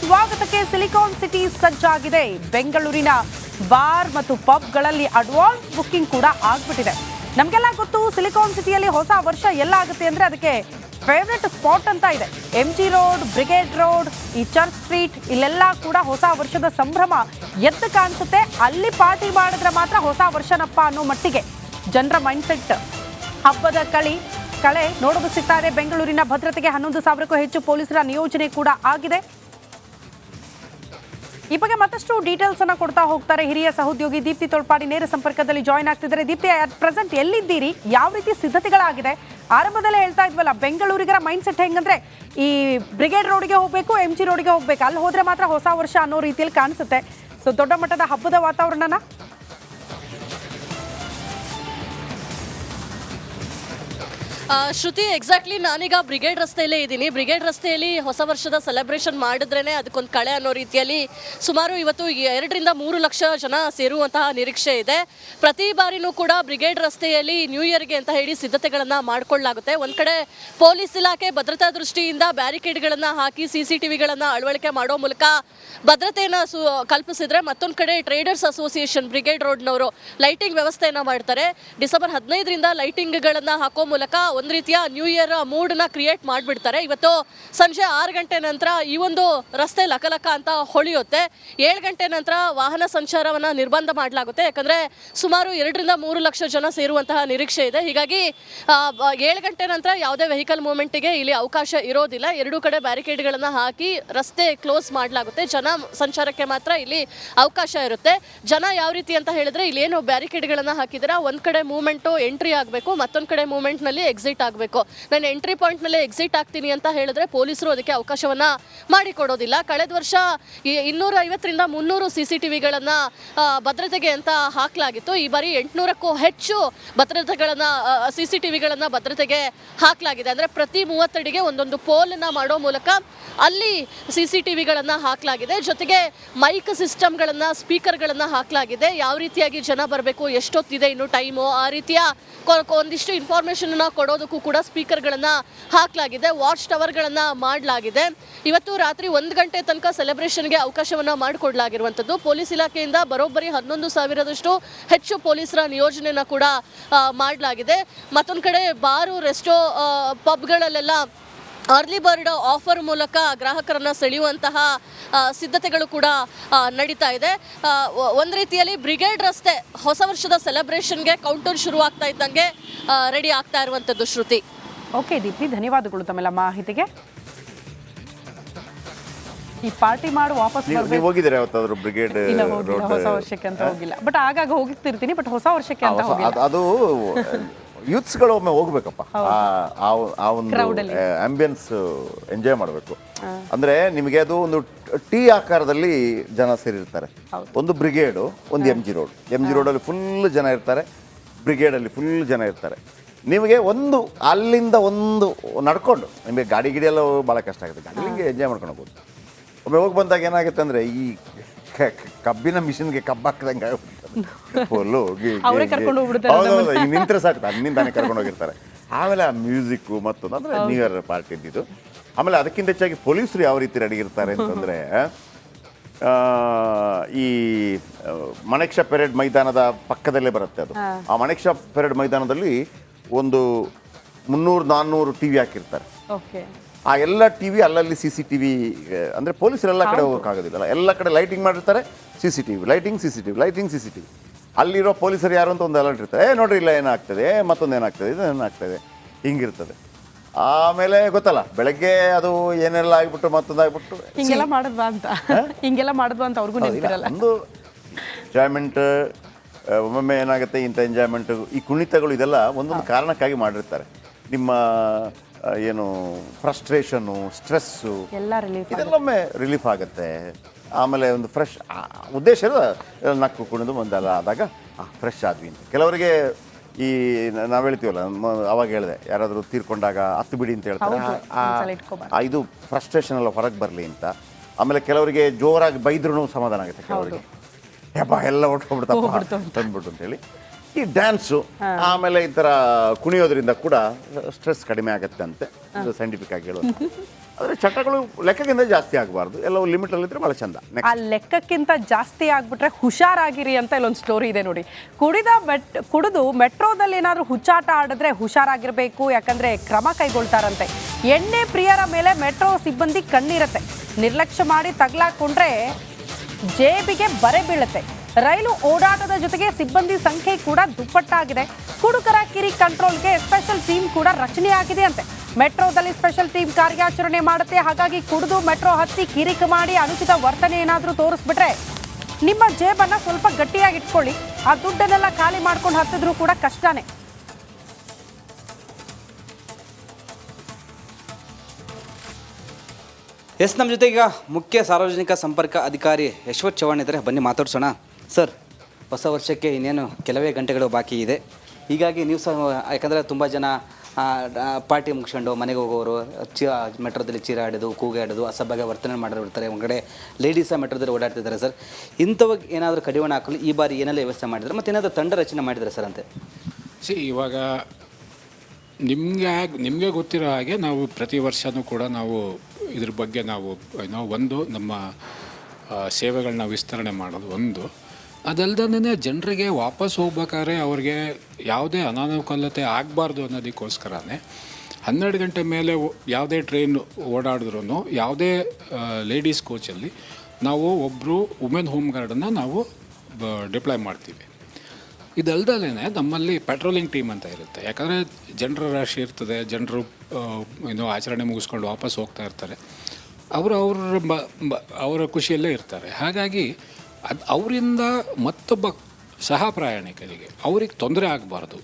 ಸ್ವಾಗತಕ್ಕೆ silicon city ಸಜ್ಜಾಗಿದೆ. ಬೆಂಗಳೂರಿನ bar ಮತ್ತು ಪಬ್ಗಳಲ್ಲಿ ಅಡ್ವಾನ್ಸ್ ಬುಕ್ಕಿಂಗ್ ಕೂಡ ಆಗ್ಬಿಟ್ಟಿದೆ. ನಮಗೆಲ್ಲ ಗೊತ್ತು ಸಿಲಿಕಾನ್ ಸಿಟಿಯಲ್ಲಿ ಹೊಸ ವರ್ಷ ಎಲ್ಲ ಆಗುತ್ತೆ ಅಂದ್ರೆ ಅದಕ್ಕೆ ಫೇವರೇಟ್ ಸ್ಪಾಟ್ ಅಂತ ಇದೆ. MG ರೋಡ್, ಬ್ರಿಗೇಡ್ ರೋಡ್, ಈ ಚರ್ಚ್ ಸ್ಟ್ರೀಟ್, ಇಲ್ಲೆಲ್ಲ ಕೂಡ ಹೊಸ ವರ್ಷದ ಸಂಭ್ರಮ ಎದ್ದು ಕಾಣಿಸುತ್ತೆ. ಅಲ್ಲಿ ಪಾರ್ಟಿ ಮಾಡಿದ್ರೆ ಮಾತ್ರ ಹೊಸ ವರ್ಷನಪ್ಪ ಅನ್ನೋ ಮಟ್ಟಿಗೆ ಜನರ ಮೈಂಡ್ಸೆಟ್. ಹಬ್ಬದ ಕಳೆ ನೋಡಲು ಸಿಗ್ತಾ ಇದೆ. ಬೆಂಗಳೂರಿನ ಭದ್ರತೆಗೆ 11,000ಕ್ಕೂ ಹೆಚ್ಚು ಪೊಲೀಸರ ನಿಯೋಜನೆ ಕೂಡ ಆಗಿದೆ. ಈ ಬಗ್ಗೆ ಮತ್ತಷ್ಟು ಡೀಟೇಲ್ಸ್ ಅನ್ನ ಕೊಡ್ತಾ ಹೋಗ್ತಾರೆ ಹಿರಿಯ ಸಹೋದ್ಯೋಗಿ ದೀಪ್ತಿ ತೊಳ್ಪಾಡಿ ನೇರ ಸಂಪರ್ಕದಲ್ಲಿ ಜಾಯ್ನ್ ಆಗ್ತಿದ್ದಾರೆ. ದೀಪ್ತಿ, ಅಟ್ ಪ್ರೆಸೆಂಟ್ ಎಲ್ಲಿದ್ದೀರಿ? ಯಾವ ರೀತಿ ಸಿದ್ಧತೆಗಳಾಗಿದೆ? ಆರಂಭದಲ್ಲೇ ಹೇಳ್ತಾ ಇದ್ವಲ್ಲ, ಬೆಂಗಳೂರಿಗರ ಮೈಂಡ್ ಸೆಟ್ ಹೆಂಗಂದ್ರೆ ಈ ಬ್ರಿಗೇಡ್ ರೋಡ್ಗೆ ಹೋಗ್ಬೇಕು, MG ರೋಡ್ಗೆ ಹೋಗ್ಬೇಕು, ಅಲ್ಲಿ ಹೋದ್ರೆ ಮಾತ್ರ ಹೊಸ ವರ್ಷ ಅನ್ನೋ ರೀತಿಯಲ್ಲಿ ಕಾಣಿಸುತ್ತೆ. ಸೊ ದೊಡ್ಡ ಮಟ್ಟದ ಹಬ್ಬದ ವಾತಾವರಣನ ಶ್ರುತಿ, ಎಕ್ಸಾಕ್ಟ್ಲಿ ನಾನೀಗ ಬ್ರಿಗೇಡ್ ರಸ್ತೆಯಲ್ಲೇ ಇದ್ದೀನಿ. ಬ್ರಿಗೇಡ್ ರಸ್ತೆಯಲ್ಲಿ ಹೊಸ ವರ್ಷದ ಸೆಲೆಬ್ರೇಷನ್ ಮಾಡಿದ್ರೇ ಅದಕ್ಕೊಂದು ಕಳೆ ಅನ್ನೋ ರೀತಿಯಲ್ಲಿ ಸುಮಾರು ಇವತ್ತು 2-3 ಲಕ್ಷ ಜನ ಸೇರುವಂತಹ ನಿರೀಕ್ಷೆ ಇದೆ. ಪ್ರತಿ ಬಾರಿನೂ ಕೂಡ ಬ್ರಿಗೇಡ್ ರಸ್ತೆಯಲ್ಲಿ ನ್ಯೂ ಇಯರ್ಗೆ ಅಂತ ಹೇಳಿ ಸಿದ್ಧತೆಗಳನ್ನು ಮಾಡಿಕೊಳ್ಳಲಾಗುತ್ತೆ. ಒಂದು ಕಡೆ ಪೊಲೀಸ್ ಇಲಾಖೆ ಭದ್ರತಾ ದೃಷ್ಟಿಯಿಂದ ಬ್ಯಾರಿಕೇಡ್ಗಳನ್ನು ಹಾಕಿ CCTVಗಳನ್ನು ಅಳವಡಿಕೆ ಮಾಡೋ ಮೂಲಕ ಭದ್ರತೆಯನ್ನು ಕಲ್ಪಿಸಿದ್ರೆ, ಮತ್ತೊಂದು ಕಡೆ ಟ್ರೇಡರ್ಸ್ ಅಸೋಸಿಯೇಷನ್ ಬ್ರಿಗೇಡ್ ರೋಡ್ನವರು ಲೈಟಿಂಗ್ ವ್ಯವಸ್ಥೆಯನ್ನು ಮಾಡ್ತಾರೆ. ಡಿಸೆಂಬರ್ 15ರಿಂದ ಲೈಟಿಂಗ್ಗಳನ್ನು ಹಾಕೋ ಮೂಲಕ ಒಂದು ರೀತಿಯ ನ್ಯೂ ಇಯರ್ ಮೂಡ್ನ ಕ್ರಿಯೇಟ್ ಮಾಡಿಬಿಡ್ತಾರೆ. ಇವತ್ತು ಸಂಜೆ 6 ಗಂಟೆ ನಂತರ ಈ ಒಂದು ರಸ್ತೆ ಲಕಲಕ ಅಂತ ಹೊಳೆಯುತ್ತೆ. 7 ಗಂಟೆ ನಂತರ ವಾಹನ ಸಂಚಾರವನ್ನು ನಿರ್ಬಂಧ ಮಾಡಲಾಗುತ್ತೆ. ಯಾಕಂದರೆ ಸುಮಾರು 2-3 ಲಕ್ಷ ಜನ ಸೇರುವಂತಹ ನಿರೀಕ್ಷೆ ಇದೆ. ಹೀಗಾಗಿ 7 ಗಂಟೆ ನಂತರ ಯಾವುದೇ ವೆಹಿಕಲ್ ಮೂವ್ಮೆಂಟಿಗೆ ಇಲ್ಲಿ ಅವಕಾಶ ಇರೋದಿಲ್ಲ. ಎರಡೂ ಕಡೆ ಬ್ಯಾರಿಕೇಡ್ಗಳನ್ನು ಹಾಕಿ ರಸ್ತೆ ಕ್ಲೋಸ್ ಮಾಡಲಾಗುತ್ತೆ. ಜನ ಸಂಚಾರಕ್ಕೆ ಮಾತ್ರ ಇಲ್ಲಿ ಅವಕಾಶ ಇರುತ್ತೆ. ಜನ ಯಾವ ರೀತಿ ಅಂತ ಹೇಳಿದ್ರೆ, ಇಲ್ಲೇನು ಬ್ಯಾರಿಕೇಡ್ಗಳನ್ನು ಹಾಕಿದ್ರೆ ಒಂದು ಕಡೆ ಮೂವ್ಮೆಂಟು ಎಂಟ್ರಿ ಆಗಬೇಕು, ಮತ್ತೊಂದು ಕಡೆ ಮೂವ್ಮೆಂಟ್ನಲ್ಲಿ ಎಕ್ಸಿಟ್ ಆಗಬೇಕು. ನಾನು ಎಂಟ್ರಿ ಪಾಯಿಂಟ್ನಲ್ಲಿ ಎಕ್ಸಿಟ್ ಆಗ್ತೀನಿ ಅಂತ ಹೇಳಿದ್ರೆ ಪೊಲೀಸರು ಅದಕ್ಕೆ ಅವಕಾಶವನ್ನು ಮಾಡಿಕೊಡೋದಿಲ್ಲ. ಕಳೆದ ವರ್ಷ 250-300 CCTVಗಳನ್ನು ಭದ್ರತೆಗೆ ಅಂತ ಹಾಕಲಾಗಿತ್ತು. ಈ ಬಾರಿ 800ಕ್ಕೂ ಹೆಚ್ಚು CCTVಗಳನ್ನು ಭದ್ರತೆಗೆ ಹಾಕಲಾಗಿದೆ. ಅಂದರೆ ಪ್ರತಿ 30 ಅಡಿಗೆ ಒಂದೊಂದು ಪೋಲನ್ನು ಮಾಡೋ ಮೂಲಕ ಅಲ್ಲಿ CCTVಗಳನ್ನು ಹಾಕಲಾಗಿದೆ. ಜೊತೆಗೆ ಮೈಕ್ ಸಿಸ್ಟಮ್ಗಳನ್ನು, ಸ್ಪೀಕರ್ಗಳನ್ನು ಹಾಕಲಾಗಿದೆ. ಯಾವ ರೀತಿಯಾಗಿ ಜನ ಬರಬೇಕು, ಎಷ್ಟೊತ್ತಿದೆ ಇನ್ನು ಟೈಮು, ಆ ರೀತಿಯ ಒಂದಿಷ್ಟು ಇನ್ಫಾರ್ಮೇಷನ್ನ ಕೊಡೋದಕ್ಕೂ ಕೂಡ ಸ್ಪೀಕರ್ಗಳನ್ನು ಹಾಕಲಾಗಿದೆ. ವಾಚ್ ಟವರ್ಗಳನ್ನು ಮಾಡಲಾಗಿದೆ. ಇವತ್ತು ರಾತ್ರಿ 1 ಗಂಟೆ ತನಕ ಸೆಲೆಬ್ರೇಷನ್ಗೆ ಅವಕಾಶವನ್ನು ಮಾಡಿಕೊಡಲಾಗಿರುವಂಥದ್ದು. ಪೊಲೀಸ್ ಇಲಾಖೆಯಿಂದ ಬರೋಬ್ಬರಿ 11,000ದಷ್ಟು ಹೆಚ್ಚು ಪೊಲೀಸರ ನಿಯೋಜನೆಯನ್ನು ಕೂಡ ಮಾಡಲಾಗಿದೆ. ಮತ್ತೊಂದು ಕಡೆ ಬಾರು, ರೆಸ್ಟೋ, ಪಬ್ಗಳಲ್ಲೆಲ್ಲ ಅರ್ಲಿ ಬರ್ಡ್ ಆಫರ್ ಮೂಲಕ ಗ್ರಾಹಕರನ್ನು ಸೆಳೆಯುವಂತಹ ಸಿದ್ಧತೆಗಳು ಕೂಡ ನಡೀತಾ ಇದೆ. ಒಂದು ರೀತಿಯಲ್ಲಿ ಬ್ರಿಗೇಡ್ ರಸ್ತೆ ಹೊಸ ವರ್ಷದ ಸೆಲೆಬ್ರೇಷನ್ಗೆ ಕೌಂಟರ್ ಶುರುವಾಗ್ತಾ ಇದ್ದಂಗೆ ರೆಡಿ ಆಗ್ತಾ ಇರುವಂಥದ್ದು. ಶ್ರುತಿ, ಓಕೆ ದೀಪ್ತಿ, ಧನ್ಯವಾದಗಳು ತಮ್ಮೆಲ್ಲ ಮಾಹಿತಿಗೆ. ಈ ಪಾರ್ಟಿ ಮಾಡಿ ವಾಪಸ್ ಹೋಗಿದ್ರೆ ಯಾವತ್ತಾದ್ರೂ ಬ್ರಿಗೇಡ್ ರೋಡ್ ಹೊಸ ವರ್ಷಕ್ಕೆ ಅಂತ ಹೋಗಿಲ್ಲ, ಬಟ್ ಆಗಾಗ ಹೋಗಿರ್ತೀನಿ, ಬಟ್ ಹೊಸ ವರ್ಷಕ್ಕೆ ಅಂತ ಹೋಗಿಲ್ಲ. ಅದು ಯೂತ್ಸ್ಗಳು ಒಮ್ಮೆ ಹೋಗ್ಬೇಕಪ್ಪ, ಆ ಒಂದು ಆಂಬಿಯನ್ಸ್ ಎಂಜಾಯ್ ಮಾಡಬೇಕು. ಅಂದ್ರೆ ನಿಮಗೆ ಅದು ಒಂದು ಟಿ ಆಕಾರದಲ್ಲಿ ಜನ ಸೇರಿರ್ತಾರೆ. ಒಂದು ಬ್ರಿಗೇಡು, ಒಂದು MG ರೋಡ್. MG ರೋಡಲ್ಲಿ ಫುಲ್ ಜನ ಇರ್ತಾರೆ, ಬ್ರಿಗೇಡಲ್ಲಿ ಫುಲ್ ಜನ ಇರ್ತಾರೆ. ನಿಮಗೆ ಒಂದು ಅಲ್ಲಿಂದ ಒಂದು ನಡ್ಕೊಂಡು, ನಿಮಗೆ ಗಾಡಿ ಎಲ್ಲ ಭಾಳ ಕಷ್ಟ ಆಗುತ್ತೆ. ಗಾಡಿ ಹಿಂಗೆ ಎಂಜಾಯ್ ಮಾಡ್ಕೊಂಡು ಹೋಗ್ಬೋದು. ಒಮ್ಮೆ ಹೋಗಿ ಬಂದಾಗ ಏನಾಗುತ್ತೆ ಅಂದರೆ, ಈ ಕಬ್ಬಿನ ಮಿಷಿನ್ಗೆ ಕಬ್ಬು ಹಾಕಿದಂಗೆ ಈಗ ನಿಂತ್ರೆ ಸಾಕು, ಅಲ್ಲಿಂದಾನೆ ಕರ್ಕೊಂಡು ಹೋಗಿರ್ತಾರೆ. ಆಮೇಲೆ ಆ ಮ್ಯೂಸಿಕ್ಕು ಮತ್ತೊಂದು ಅಂದರೆ ನ್ಯೂ ಇಯರ್ ಪಾರ್ಟಿ ಇದ್ದಿದ್ದು. ಆಮೇಲೆ ಅದಕ್ಕಿಂತ ಹೆಚ್ಚಾಗಿ ಪೊಲೀಸರು ಯಾವ ರೀತಿ ರೆಡಿ ಇರ್ತಾರೆ ಅಂತಂದರೆ, ಈ ಮಣೇಕ್ಷ ಪೆರೇಡ್ ಮೈದಾನದ ಪಕ್ಕದಲ್ಲೇ ಬರುತ್ತೆ ಅದು. ಆ ಮಣೇಕ್ಷ ಪೆರೇಡ್ ಮೈದಾನದಲ್ಲಿ ಒಂದು 300-400 TV ಹಾಕಿರ್ತಾರೆ. ಆ ಎಲ್ಲ TV ಅಲ್ಲಲ್ಲಿ CCTV, ಅಂದರೆ ಪೊಲೀಸರೆಲ್ಲ ಕಡೆ ಹೋಗೋಕ್ಕಾಗೋದಿಲ್ಲ, ಎಲ್ಲ ಕಡೆ ಲೈಟಿಂಗ್ ಮಾಡಿರ್ತಾರೆ. CCTV lighting, CCTV lighting, CCTV. ಅಲ್ಲಿರೋ ಪೊಲೀಸರು ಯಾರು ಅಂತ ಒಂದು ಅಲರ್ಟ್ ಇರ್ತಾರೆ. ನೋಡ್ರಿ ಇಲ್ಲ ಏನಾಗ್ತದೆ, ಮತ್ತೊಂದು ಏನಾಗ್ತದೆ, ಇದು ಏನಾಗ್ತದೆ, ಹಿಂಗಿರ್ತದೆ. ಆಮೇಲೆ ಗೊತ್ತಲ್ಲ, ಬೆಳಗ್ಗೆ ಅದು ಏನೆಲ್ಲ ಆಗಿಬಿಟ್ಟು ಮತ್ತೊಂದು ಆಗಿಬಿಟ್ಟು ಹಿಂಗೆಲ್ಲ ಮಾಡಿದ್ವಾ ಅಂತ ಅವ್ರಿಗೂ ನೆನಪಿರಲ್ಲ. ಒಂದು ಎಂಜಾಯ್ಮೆಂಟ್ ಒಮ್ಮೊಮ್ಮೆ ಏನಾಗುತ್ತೆ, ಇಂಥ ಎಂಜಾಯ್ಮೆಂಟು, ಈ ಕುಣಿತಗಳು ಇದೆಲ್ಲ ಒಂದೊಂದು ಕಾರಣಕ್ಕಾಗಿ ಮಾಡಿರ್ತಾರೆ. ನಿಮ್ಮ ಏನು ಫ್ರಸ್ಟ್ರೇಷನ್ನು, ಸ್ಟ್ರೆಸ್ಸು ಇದೆಲ್ಲೊಮ್ಮೆ ರಿಲೀಫ್ ಆಗುತ್ತೆ. ಆಮೇಲೆ ಒಂದು ಫ್ರೆಶ್ ಉದ್ದೇಶ ನಕ್ಕು ಕುಣಿದು ಒಂದೆಲ್ಲ ಆದಾಗ ಫ್ರೆಶ್ ಆದ್ವಿ ಅಂತ. ಕೆಲವರಿಗೆ ಈ ನಾವು ಹೇಳ್ತೀವಲ್ಲ, ಅವಾಗ ಹೇಳಿದೆ, ಯಾರಾದರೂ ತೀರ್ಕೊಂಡಾಗ ಹತ್ತು ಬಿಡಿ ಅಂತ ಹೇಳ್ತಾರೆ. ಇದು ಫ್ರಸ್ಟ್ರೇಷನ್ ಎಲ್ಲ ಹೊರಗೆ ಬರಲಿ ಅಂತ. ಆಮೇಲೆ ಕೆಲವರಿಗೆ ಜೋರಾಗಿ ಬೈದ್ರೂ ಸಮಾಧಾನ ಆಗುತ್ತೆ. ಕೆಲವರಿಗೆ ಯಪ್ಪ ಎಲ್ಲ ಹೊಟ್ಕೊಂಡ್ಬಿಡ್ತಪ್ಪ ತಂದ್ಬಿಟ್ಟು ಅಂತೇಳಿ ಈ ಡ್ಯಾನ್ಸು ಆಮೇಲೆ ಈ ಥರ ಕುಣಿಯೋದ್ರಿಂದ ಕೂಡ ಸ್ಟ್ರೆಸ್ ಕಡಿಮೆ ಆಗುತ್ತೆ ಅಂತೆ, ಇದು ಸೈಂಟಿಫಿಕ್ ಆಗಿ ಹೇಳೋದು. ಆದರೆ ಚಟಗಳು ಲೆಕ್ಕಕ್ಕಿಂತ ಜಾಸ್ತಿ ಆಗಬಾರ್ದು, ಎಲ್ಲವೂ ಲಿಮಿಟಲ್ಲಿದ್ದರೆ ಭಾಳ ಚಂದ. ಆ ಲೆಕ್ಕಕ್ಕಿಂತ ಜಾಸ್ತಿ ಆಗ್ಬಿಟ್ರೆ ಹುಷಾರಾಗಿರಿ ಅಂತ ಇಲ್ಲೊಂದು ಸ್ಟೋರಿ ಇದೆ ನೋಡಿ. ಕುಡಿದು ಮೆಟ್ರೋದಲ್ಲಿ ಏನಾದರೂ ಹುಚ್ಚಾಟ ಆಡಿದ್ರೆ ಹುಷಾರಾಗಿರಬೇಕು, ಯಾಕಂದ್ರೆ ಕ್ರಮ ಕೈಗೊಳ್ತಾರಂತೆ. ಎಣ್ಣೆ ಪ್ರಿಯರ ಮೇಲೆ ಮೆಟ್ರೋ ಸಿಬ್ಬಂದಿ ಕಣ್ಣಿರತ್ತೆ. ನಿರ್ಲಕ್ಷ್ಯ ಮಾಡಿ ತಗ್ಲಾಕೊಂಡ್ರೆ ಜೇಬಿಗೆ ಬರೆ ಬೀಳುತ್ತೆ. ರೈಲು ಓಡಾಟದ ಜೊತೆಗೆ ಸಿಬ್ಬಂದಿ ಸಂಖ್ಯೆ ಕೂಡ ದುಪ್ಪಟ್ಟಾಗಿದೆ. ಕುಡುಕರ ಕಿರಿ ಕಂಟ್ರೋಲ್ಗೆ ಸ್ಪೆಷಲ್ ಟೀಮ್ ಕೂಡ ರಚನೆಯಾಗಿದೆ ಅಂತೆ. ಮೆಟ್ರೋದಲ್ಲಿ ಸ್ಪೆಷಲ್ ಟೀಮ್ ಕಾರ್ಯಾಚರಣೆ ಮಾಡುತ್ತೆ. ಹಾಗಾಗಿ ಕುಡಿದು ಮೆಟ್ರೋ ಹತ್ತಿ ಕಿರಿಕ್ ಮಾಡಿ ಅನುಚಿತ ವರ್ತನೆ ಏನಾದರೂ ತೋರಿಸ್ಬಿಟ್ರೆ ನಿಮ್ಮ ಜೇಬನ್ನ ಸ್ವಲ್ಪ ಗಟ್ಟಿಯಾಗಿ ಇಟ್ಕೊಳ್ಳಿ. ಆ ದುಡ್ಡನ್ನೆಲ್ಲ ಖಾಲಿ ಮಾಡ್ಕೊಂಡು ಹತ್ತಿದ್ರೂ ಕೂಡ ಕಷ್ಟನೇ. ಎಸ್, ನಮ್ಮ ಜೊತೆ ಈಗ ಮುಖ್ಯ ಸಾರ್ವಜನಿಕ ಸಂಪರ್ಕ ಅಧಿಕಾರಿ ಯಶವಂತ್ ಚವ್ಹಾಣ್ ಇದ್ದಾರೆ. ಬನ್ನಿ ಮಾತಾಡ್ಸೋಣ. ಸರ್, ಹೊಸ ವರ್ಷಕ್ಕೆ ಇನ್ನೇನು ಕೆಲವೇ ಗಂಟೆಗಳು ಬಾಕಿ ಇದೆ. ಹೀಗಾಗಿ ನೀವು ಸಹ, ಯಾಕಂದರೆ ತುಂಬ ಜನ ಪಾರ್ಟಿ ಮುಗಿಸ್ಕೊಂಡು ಮನೆಗೆ ಹೋಗೋರು ಮೆಟ್ರೋದಲ್ಲಿ ಚೀರಾಡೋದು, ಕೂಗಾಡೋದು, ಅಸಭ್ಯ ವರ್ತನೆ ಮಾಡಿರ್ತಾರೆ. ಹೊರಗಡೆ ಲೇಡೀಸ ಮೆಟ್ರೋದಲ್ಲಿ ಓಡಾಡ್ತಿದ್ದಾರೆ. ಸರ್, ಇಂಥವಾಗ ಏನಾದರೂ ಕಡಿವಾಣ ಹಾಕಲು ಈ ಬಾರಿ ಏನೆಲ್ಲ ವ್ಯವಸ್ಥೆ ಮಾಡಿದ್ದಾರೆ ಮತ್ತು ಏನಾದರೂ ತಂಡ ರಚನೆ ಮಾಡಿದ್ದಾರೆ ಸರ್ ಅಂತೆ? ಇವಾಗ ನಿಮಗೆ ಗೊತ್ತಿರೋ ಹಾಗೆ ನಾವು ಪ್ರತಿ ವರ್ಷವೂ ಕೂಡ ನಾವು ಇದ್ರ ಬಗ್ಗೆ ನಾವು ಒಂದು ನಮ್ಮ ಸೇವೆಗಳನ್ನ ವಿಸ್ತರಣೆ ಮಾಡೋದು ಒಂದು, ಅದಲ್ದೇ ಜನರಿಗೆ ವಾಪಸ್ ಹೋಗ್ಬೇಕಾದ್ರೆ ಅವ್ರಿಗೆ ಯಾವುದೇ ಅನಾನುಕೂಲತೆ ಆಗಬಾರ್ದು ಅನ್ನೋದಕ್ಕೋಸ್ಕರನೇ 12 ಗಂಟೆ ಮೇಲೆ ಯಾವುದೇ ಟ್ರೈನ್ ಓಡಾಡಿದ್ರೂ ಯಾವುದೇ ಲೇಡೀಸ್ ಕೋಚಲ್ಲಿ ನಾವು ಒಬ್ಬರು ವುಮೆನ್ ಹೋಮ್ ಗಾರ್ಡನ್ನು ನಾವು ಡಿಪ್ಲಾಯ್ ಮಾಡ್ತೀವಿ. ಇದಲ್ದಲೇ ನಮ್ಮಲ್ಲಿ ಪೆಟ್ರೋಲಿಂಗ್ ಟೀಮ್ ಅಂತ ಇರುತ್ತೆ. ಯಾಕಂದರೆ ಜನರ ರಾಶಿ ಇರ್ತದೆ, ಜನರು ಆಚರಣೆ ಮುಗಿಸ್ಕೊಂಡು ವಾಪಸ್ ಹೋಗ್ತಾ ಇರ್ತಾರೆ. ಅವರ ಖುಷಿಯಲ್ಲೇ ಇರ್ತಾರೆ. ಹಾಗಾಗಿ ಅವರಿಂದ ಮತ್ತೊಬ್ಬ ಸಹ ಪ್ರಯಾಣಿಕರಿಗೆ ಅವ್ರಿಗೆ ತೊಂದರೆ ಆಗಬಾರ್ದು.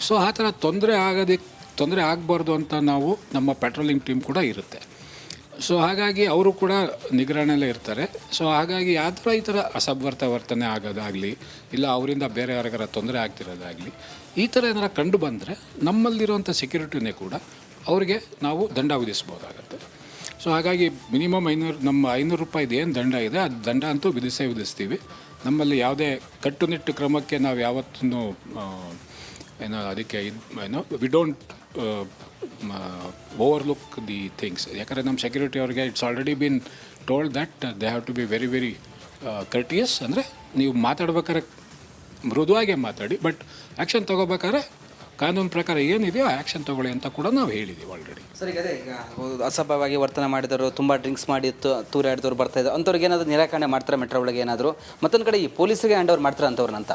ಸೊ ಆ ಥರ ತೊಂದರೆ ಆಗಬಾರ್ದು ಅಂತ ನಾವು ನಮ್ಮ ಪೆಟ್ರೋಲಿಂಗ್ ಟೀಮ್ ಕೂಡ ಇರುತ್ತೆ. ಸೊ ಹಾಗಾಗಿ ಅವರು ಕೂಡ ನಿಗ್ರಹಣೆಯಲ್ಲೇ ಇರ್ತಾರೆ. ಸೊ ಹಾಗಾಗಿ ಈ ಥರ ಅಸಭ್ಯ ವರ್ತನೆ ಆಗೋದಾಗಲಿ, ಇಲ್ಲ ಅವರಿಂದ ಬೇರೆ ಯಾರಿಗಾರ ತೊಂದರೆ ಆಗ್ತಿರೋದಾಗಲಿ, ಈ ಥರ ಏನಾರ ಕಂಡು ಬಂದರೆ ನಮ್ಮಲ್ಲಿರುವಂಥ ಸೆಕ್ಯೂರಿಟಿನೇ ಕೂಡ ಅವ್ರಿಗೆ ನಾವು ದಂಡ ವಿಧಿಸ್ಬೋದಾಗತ್ತೆ. ಸೊ ಹಾಗಾಗಿ ಮಿನಿಮಮ್ 500 ರೂಪಾಯಿದು ಏನು ದಂಡ ಇದೆ, ಅದು ದಂಡ ಅಂತೂ ವಿಧಿಸ್ತೀವಿ. ನಮ್ಮಲ್ಲಿ ಯಾವುದೇ ಕಟ್ಟುನಿಟ್ಟು ಕ್ರಮಕ್ಕೆ ನಾವು ಯಾವತ್ತೂ ಅದಕ್ಕೆ we don't overlook the things. ಯಾಕಂದರೆ ನಮ್ಮ ಸೆಕ್ಯೂರಿಟಿ ಅವ್ರಿಗೆ it's already been told that they have to be very very courteous. ಅಂದರೆ ನೀವು ಮಾತಾಡ್ಬೇಕಾದ್ರೆ ಮೃದುವಾಗೇ ಮಾತಾಡಿ, ಬಟ್ ಆ್ಯಕ್ಷನ್ ತೊಗೋಬೇಕಾದ್ರೆ ಕಾನೂನು ಪ್ರಕಾರ ಏನಿದೆಯೋ ಆ್ಯಕ್ಷನ್ ತೊಗೊಳ್ಳಿ ಅಂತ ಕೂಡ ನಾವು ಹೇಳಿದ್ದೀವಿ ಆಲ್ರೆಡಿ. ಸರ್, ಈಗ ಅದೇ ಅಸಭ್ಯವಾಗಿ ವರ್ತನೆ ಮಾಡಿದವರು, ತುಂಬ ಡ್ರಿಂಕ್ಸ್ ಮಾಡಿ ತೂರಾಡಿದವ್ರು ಬರ್ತಾಯಿದ್ದಾರೆ, ಅಂಥವ್ರಿಗೆ ಏನಾದರೂ ನಿರಾಕರಣೆ ಮಾಡ್ತಾರೆ ಮೆಟ್ರೋ ಒಳಗೆ ಏನಾದರೂ? ಮತ್ತೊಂದು ಕಡೆ ಈ ಪೊಲೀಸರಿಗೆ ಹ್ಯಾಂಡ್ ಓವರ್ ಮಾಡ್ತಾರೆ ಅಂಥವ್ರನ್ನಂತ?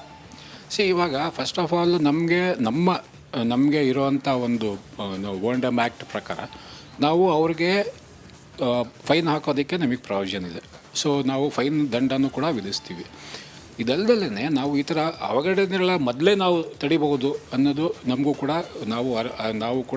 ಇವಾಗ ಫಸ್ಟ್ ಆಫ್ ಆಲ್ ನಮಗೆ ಇರೋವಂಥ ಒಂದು ಓಂಡಮ್ ಆ್ಯಕ್ಟ್ ಪ್ರಕಾರ ನಾವು ಅವ್ರಿಗೆ ಫೈನ್ ಹಾಕೋದಕ್ಕೆ ನಮಗೆ ಪ್ರಾವಿಷನ್ ಇದೆ. ಸೊ ನಾವು ಫೈನ್ ದಂಡನೂ ಕೂಡ ವಿಧಿಸ್ತೀವಿ. ಇದಲ್ದಲೇ ನಾವು ಈ ಥರ ಅವಘಡನೆಗಳ ಮೊದಲೇ ನಾವು ತಡಿಬಹುದು ಅನ್ನೋದು ನಮಗೂ ಕೂಡ ನಾವು ಕೂಡ